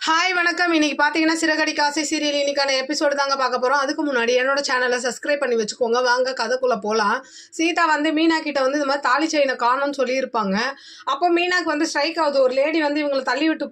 Hi வணக்கம். இன்னைக்கு பார்த்தீங்கன்னா சிறகடி காசை சீரியல் இன்னைக்கான எபிசோடு தாங்க பார்க்க போகிறோம். அதுக்கு முன்னாடி என்னோட சேனலை சப்ஸ்கிரைப் பண்ணி வச்சுக்கோங்க. வாங்க கதைக்குள்ளே போகலாம். சீதா மீனா கிட்ட இந்த மாதிரி தாலி செயினை காணும்னு சொல்லியிருப்பாங்க. அப்போ மீனாக்கு ஸ்ட்ரைக் ஆகுது. ஒரு லேடி இவங்களை தள்ளி விட்டு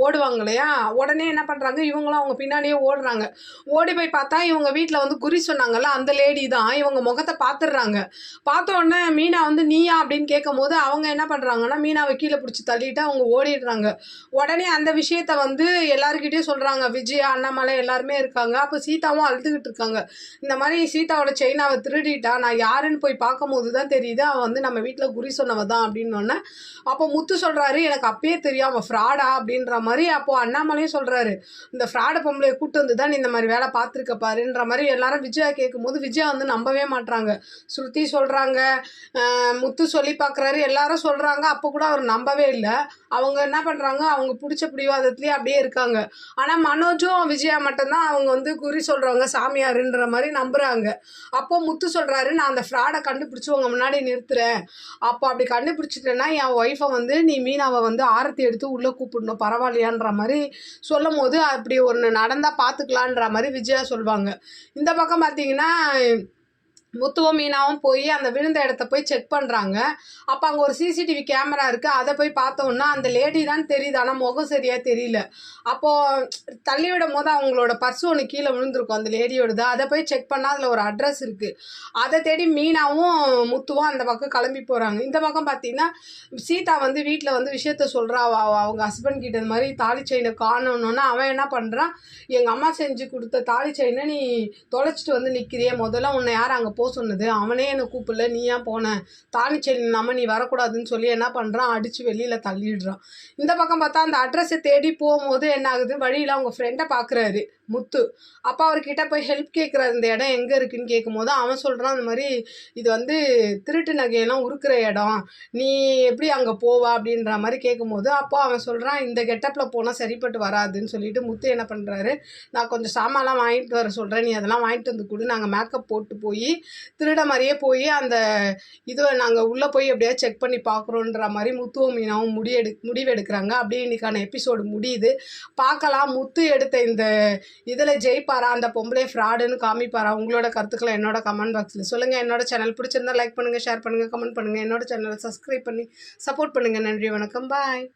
ஓடுவாங்க இல்லையா. உடனே என்ன பண்ணுறாங்க, இவங்களும் அவங்க பின்னாடியே ஓடுறாங்க. ஓடி போய் பார்த்தா இவங்க வீட்டில் குறி சொன்னாங்கல்ல, அந்த லேடி தான். இவங்க முகத்தை பார்த்துடுறாங்க. பார்த்த உடனே மீனா நீயா அப்படின்னு கேட்கும் போது அவங்க என்ன பண்ணுறாங்கன்னா, மீனாவை கீழே பிடிச்சி தள்ளிட்டு அவங்க ஓடிடுறாங்க. உடனே அந்த விஷயத்த எல்லாருக்கிட்டையும் சொல்கிறாங்க. விஜயா, அண்ணாமலை எல்லாருமே இருக்காங்க. அப்போ சீதாவும் அழுதுகிட்டு இருக்காங்க. இந்த மாதிரி சீதாவோட செயின் அவள் திருடிட்டா, நான் யாருன்னு போய் பார்க்கும் போது தான் தெரியுது அவன் நம்ம வீட்டில் குறி சொன்னவ தான் அப்படின்னோடனே அப்போ முத்து சொல்கிறாரு, எனக்கு அப்பயே தெரியும் அவன் ஃப்ராடா அப்படின்ற மாதிரி. அப்போது அண்ணாமலையும் சொல்கிறாரு, இந்த ஃப்ராடு பொம்பளையை கூட்டு வந்து தான் நீ இந்த மாதிரி வேலை பார்த்துருக்க பாருன்ற மாதிரி எல்லாரும் விஜயா கேட்கும்போது விஜயா நம்பவே மாட்டுறாங்க. ஸ்ருதி சொல்கிறாங்க, முத்து சொல்லி பார்க்குறாரு, எல்லாரும் சொல்கிறாங்க. அப்போ கூட அவர் நம்பவே இல்லை. அவங்க என்ன பண்ணுறாங்க, அவங்க பிடிச்ச பிடிவாதத்துலேயே அப்படியே இருக்காங்க. ஆனால் மனோஜும் விஜயா மட்டும்தான் அவங்க குறி சொல்கிறவங்க சாமியாருன்ற மாதிரி நம்புகிறாங்க. அப்போ முத்து சொல்கிறாரு, நான் அந்த ஃப்ராடை கண்டுபிடிச்சி உங்கள் முன்னாடி நிறுத்துறேன். அப்போ அப்படி கண்டுபிடிச்சிட்டேன்னா என் ஒய்ஃபை நீ மீனாவை ஆரத்தி எடுத்து உள்ளே கூப்பிடணும், பரவாயில்லையான்ற மாதிரி சொல்லும் போது அப்படி ஒன்று நடந்தால் பார்த்துக்கலான்ற மாதிரி விஜயா சொல்லுவாங்க. இந்த பக்கம் பார்த்தீங்கன்னா முத்துவும் மீனாவும் போய் அந்த விழுந்த இடத்த போய் செக் பண்ணுறாங்க. அப்போ அங்கே ஒரு சிசிடிவி கேமரா இருக்குது. அதை போய் பார்த்தோன்னா அந்த லேடி தான் தெரியுது, ஆனால் முகம் சரியாக தெரியல. அப்போது தள்ளி விடும் போது அவங்களோட பர்ஸ் ஒன்று கீழே விழுந்திருக்கும் அந்த லேடியோடது. அதை போய் செக் பண்ணால் அதில் ஒரு அட்ரஸ் இருக்குது. அதை தேடி மீனாவும் முத்துவும் அந்த பக்கம் கிளம்பி போகிறாங்க. இந்த பக்கம் பார்த்தீங்கன்னா சீதா வீட்டில் விஷயத்த சொல்கிறா. அவங்க ஹஸ்பண்ட் கிட்ட இந்த மாதிரி தாலி செயினை காணணுன்னா அவன் என்ன பண்ணுறான், எங்கள் அம்மா செஞ்சு கொடுத்த தாலி செயினை நீ தொலைச்சிட்டு நிற்கிறியே, முதல்ல உன்னை யார் அங்கே சொன்னது, அவனே என்னை கூப்பிடல, நீ ஏன் போன, தாலி செயின் இல்லாம நீ வரக்கூடாதுன்னு சொல்லி என்ன பண்றான், அடிச்சு வெளியில தள்ளிடுறான். இந்த பக்கம் பார்த்தா அந்த அட்ரஸை தேடி போகும்போது என்ன ஆகுது, வழியில அவங்க ஃப்ரெண்டை பாக்குறாரு முத்து. அப்போ அவர்கிட்ட போய் ஹெல்ப் கேட்குறாரு, இந்த இடம் எங்கே இருக்குன்னு கேட்கும்போது அவன் சொல்கிறான், அந்த மாதிரி இது திருட்டு நகையெல்லாம் உருக்குற இடம், நீ எப்படி அங்கே போவா அப்படின்ற மாதிரி கேட்கும்போது அப்போ அவன் சொல்கிறான், இந்த கெட்டப்பில் போனால் சரிப்பட்டு வராதுன்னு சொல்லிட்டு முத்து என்ன பண்ணுறாரு, நான் கொஞ்சம் சாமான்லாம் வாங்கிட்டு வர சொல்கிறேன், நீ அதெல்லாம் வாங்கிட்டு வந்து கொடு, நாங்கள் மேக்கப் போட்டு போய் திருட மாதிரியே போய் அந்த இதை நாங்கள் உள்ளே போய் எப்படியா செக் பண்ணி பார்க்குறோன்ற மாதிரி முத்துவும் மீனாவும் முடிவெடுக்கிறாங்க. அப்படியே இன்னைக்கான எபிசோடு முடியுது. பார்க்கலாம் முத்து எடுத்த இந்த இதில் ஜெயிப்பாரா, அந்த பொம்பளை ஃப்ராடுன்னு காமிப்பாரா. உங்களோட கருத்துக்களை என்னோட கமெண்ட் பாக்ஸில் சொல்லுங்கள். என்னோட சேனல் பிடிச்சிருந்தா லைக் பண்ணுங்கள், ஷேர் பண்ணுங்கள், கமெண்ட் பண்ணுங்கள். என்னோட சேனலை சப்ஸ்கிரைப் பண்ணி சப்போர்ட் பண்ணுங்கள். நன்றி, வணக்கம், பாய்.